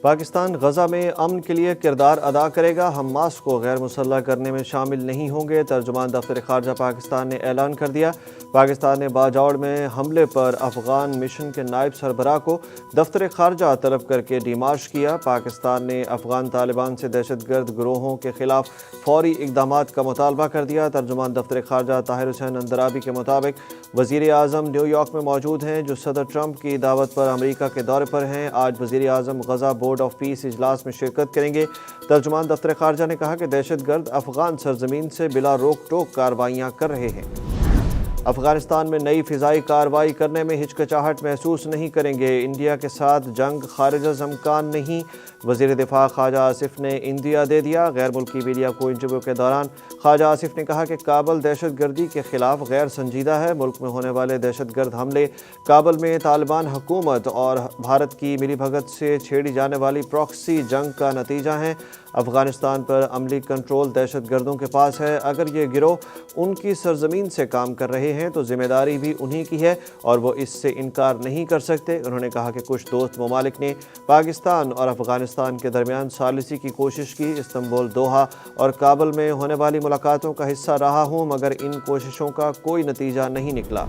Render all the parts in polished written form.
پاکستان غزہ میں امن کے لیے کردار ادا کرے گا، حماس کو غیر مسلح کرنے میں شامل نہیں ہوں گے، ترجمان دفتر خارجہ پاکستان نے اعلان کر دیا۔ پاکستان نے باجوڑ میں حملے پر افغان مشن کے نائب سربراہ کو دفتر خارجہ طلب کر کے ڈیمارش کیا۔ پاکستان نے افغان طالبان سے دہشت گرد گروہوں کے خلاف فوری اقدامات کا مطالبہ کر دیا۔ ترجمان دفتر خارجہ طاہر حسین اندرابی کے مطابق وزیر اعظم نیو یارک میں موجود ہیں، جو صدر ٹرمپ کی دعوت پر امریکہ کے دورے پر ہیں۔ آج وزیر اعظم غزہ بورڈ آف پیس اجلاس میں شرکت کریں گے۔ ترجمان دفتر خارجہ نے کہا کہ دہشت گرد افغان سرزمین سے بلا روک ٹوک کارروائیاں کر رہے ہیں۔ افغانستان میں نئی فضائی کارروائی کرنے میں ہچکچاہٹ محسوس نہیں کریں گے، انڈیا کے ساتھ جنگ خارج از امکان نہیں، وزیر دفاع خواجہ آصف نے اندیا دے دیا۔ غیر ملکی میڈیا کو انٹرویو کے دوران خواجہ آصف نے کہا کہ کابل دہشت گردی کے خلاف غیر سنجیدہ ہے، ملک میں ہونے والے دہشت گرد حملے کابل میں طالبان حکومت اور بھارت کی ملی بھگت سے چھیڑی جانے والی پراکسی جنگ کا نتیجہ ہیں۔ افغانستان پر عملی کنٹرول دہشت گردوں کے پاس ہے، اگر یہ گروہ ان کی سرزمین سے کام کر رہے ہیں تو ذمہ داری بھی انہی کی ہے اور وہ اس سے انکار نہیں کر سکتے۔ انہوں نے کہا کہ کچھ دوست ممالک نے پاکستان اور افغانستان کے درمیان ثالثی کی کوشش کی، استنبول، دوحہ اور کابل میں ہونے والی ملاقاتوں کا حصہ رہا ہوں، مگر ان کوششوں کا کوئی نتیجہ نہیں نکلا۔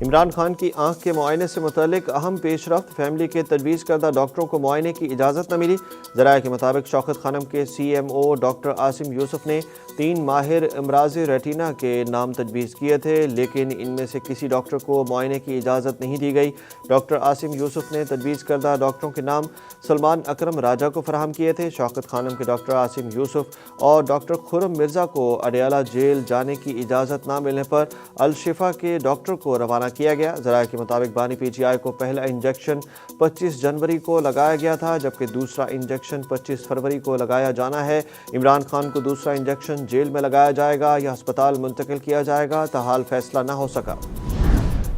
عمران خان کی آنکھ کے معائنے سے متعلق اہم پیش رفت، فیملی کے تجویز کردہ ڈاکٹروں کو معائنے کی اجازت نہ ملی۔ ذرائع کے مطابق شوکت خانم کے C E O doctor Asim Yousuf نے 3 ماہر امراض ریٹینا کے نام تجویز کیے تھے، لیکن ان میں سے کسی ڈاکٹر کو معائنے کی اجازت نہیں دی گئی۔ ڈاکٹر عاصم یوسف نے تجویز کردہ ڈاکٹروں کے نام سلمان اکرم راجہ کو فراہم کیے تھے۔ شوکت خانم کے ڈاکٹر عاصم یوسف اور ڈاکٹر خرم مرزا کو اڈیالہ جیل جانے کی اجازت نہ ملنے پر الشفا کے ڈاکٹر کو روانہ کیا گیا۔ ذرائع کے مطابق بانی پی ٹی آئی کو پہلا انجیکشن 25 جنوری کو لگایا گیا تھا، جبکہ دوسرا انجیکشن 25 فروری کو لگایا جانا ہے۔ عمران خان کو دوسرا انجیکشن جیل میں لگایا جائے گا یا ہسپتال منتقل کیا جائے گا، تاحال فیصلہ نہ ہو سکا۔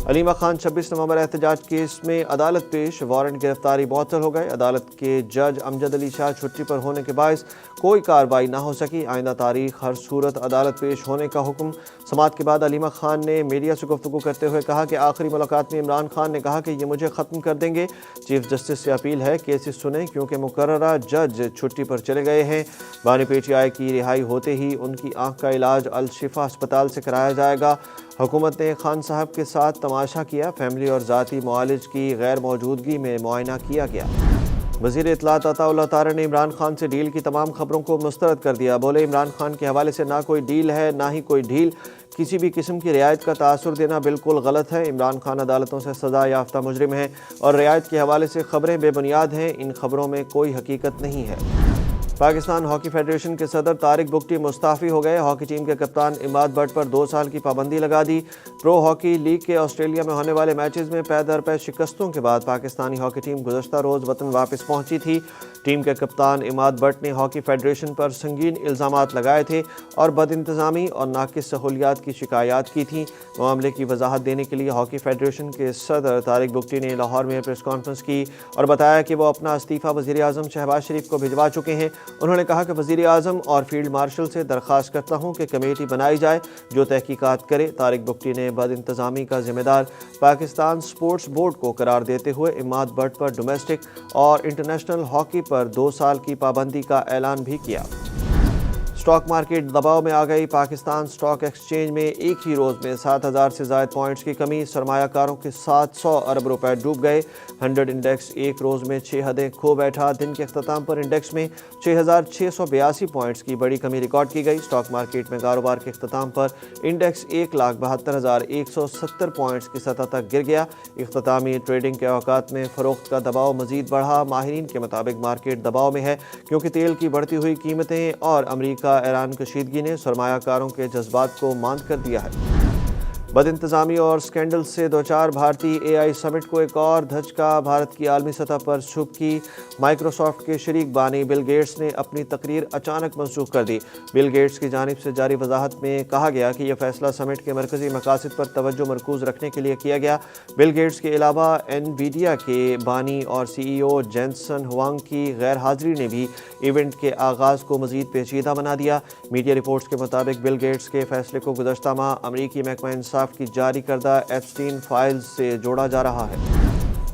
علیمہ خان 26 نومبر احتجاج کیس میں عدالت پیش، وارنٹ گرفتاری معطل ہو گئے۔ عدالت کے جج امجد علی شاہ چھٹی پر ہونے کے باعث کوئی کارروائی نہ ہو سکی۔ آئندہ تاریخ ہر صورت عدالت پیش ہونے کا حکم۔ سماعت کے بعد علیمہ خان نے میڈیا سے گفتگو کرتے ہوئے کہا کہ آخری ملاقات میں عمران خان نے کہا کہ یہ مجھے ختم کر دیں گے۔ چیف جسٹس سے اپیل ہے کیسز سنیں کیونکہ مقررہ جج چھٹی پر چلے گئے ہیں۔ بانی پی ٹی آئی کی رہائی ہوتے ہی ان کی آنکھ کا علاج الشفا ہسپتال سے کرایا جائے گا۔ حکومت نے خان صاحب کے ساتھ تماشا کیا، فیملی اور ذاتی معالج کی غیر موجودگی میں معائنہ کیا گیا۔ وزیر اطلاعات عطا اللہ طاہر نے عمران خان سے ڈیل کی تمام خبروں کو مسترد کر دیا۔ بولے عمران خان کے حوالے سے نہ کوئی ڈیل ہے نہ ہی کوئی ڈھیل، کسی بھی قسم کی رعایت کا تاثر دینا بالکل غلط ہے۔ عمران خان عدالتوں سے سزا یافتہ مجرم ہے اور رعایت کے حوالے سے خبریں بے بنیاد ہیں، ان خبروں میں کوئی حقیقت نہیں ہے۔ پاکستان ہاکی فیڈریشن کے صدر طارق بگٹی مستعفی ہو گئے۔ ہاکی ٹیم کے کپتان اماد بٹ پر 2 سال کی پابندی لگا دی۔ پرو ہاکی لیگ کے آسٹریلیا میں ہونے والے میچز میں پے در پے شکستوں کے بعد پاکستانی ہاکی ٹیم گزشتہ روز وطن واپس پہنچی تھی۔ ٹیم کے کپتان اماد بٹ نے ہاکی فیڈریشن پر سنگین الزامات لگائے تھے اور بد انتظامی اور ناقص سہولیات کی شکایات کی تھیں۔ معاملے کی وضاحت دینے کے لیے ہاکی فیڈریشن کے صدر طارق بگٹی نے لاہور میں پریس کانفرنس کی اور بتایا کہ وہ اپنا استعفیٰ وزیر اعظم شہباز شریف کو بھجوا چکے ہیں۔ انہوں نے کہا کہ وزیر اعظم اور فیلڈ مارشل سے درخواست کرتا ہوں کہ کمیٹی بنائی جائے جو تحقیقات کرے۔ طارق بگٹی نے بد انتظامی کا ذمہ دار پاکستان سپورٹس بورڈ کو قرار دیتے ہوئے اماد بٹ پر ڈومیسٹک اور انٹرنیشنل ہاکی پر 2 سال کی پابندی کا اعلان بھی کیا۔ اسٹاک مارکیٹ دباؤ میں آ گئی۔ پاکستان اسٹاک ایکسچینج میں ایک ہی روز میں 7000 سے زائد پوائنٹس کی کمی، سرمایہ کاروں کے 700 ارب روپے ڈوب گئے۔ 100 انڈیکس ایک روز میں 6 حدیں کھو بیٹھا۔ دن کے اختتام پر انڈیکس میں 6682 پوائنٹس کی بڑی کمی ریکارڈ کی گئی۔ اسٹاک مارکیٹ میں کاروبار کے اختتام پر انڈیکس 1,72,170 پوائنٹس کی سطح تک گر گیا۔ اختتامی ٹریڈنگ کے اوقات میں فروخت کا دباؤ مزید بڑھا۔ ماہرین کے مطابق مارکیٹ دباؤ میں ہے کیونکہ تیل کی بڑھتی ہوئی قیمتیں اور امریکہ ایران کشیدگی نے سرمایہ کاروں کے جذبات کو ماند کر دیا ہے۔ بد انتظامی اور سکینڈل سے دوچار بھارتی اے آئی سمٹ کو ایک اور دھچکا، بھارت کی عالمی سطح پر سبکی۔ مائیکروسافٹ کے شریک بانی بل گیٹس نے اپنی تقریر اچانک منسوخ کر دی۔ بل گیٹس کی جانب سے جاری وضاحت میں کہا گیا کہ یہ فیصلہ سمٹ کے مرکزی مقاصد پر توجہ مرکوز رکھنے کے لیے کیا گیا۔ بل گیٹس کے علاوہ انویڈیا کے بانی اور سی ای او جینسن ہوانگ کی غیر حاضری نے بھی ایونٹ کے آغاز کو مزید پیچیدہ بنا دیا۔ میڈیا رپورٹس کے مطابق بل گیٹس کے فیصلے کو گزشتہ ماہ امریکی محکمہ انصاف کی جاری کردہ ایپسٹین فائلز سے جوڑا جا رہا ہے۔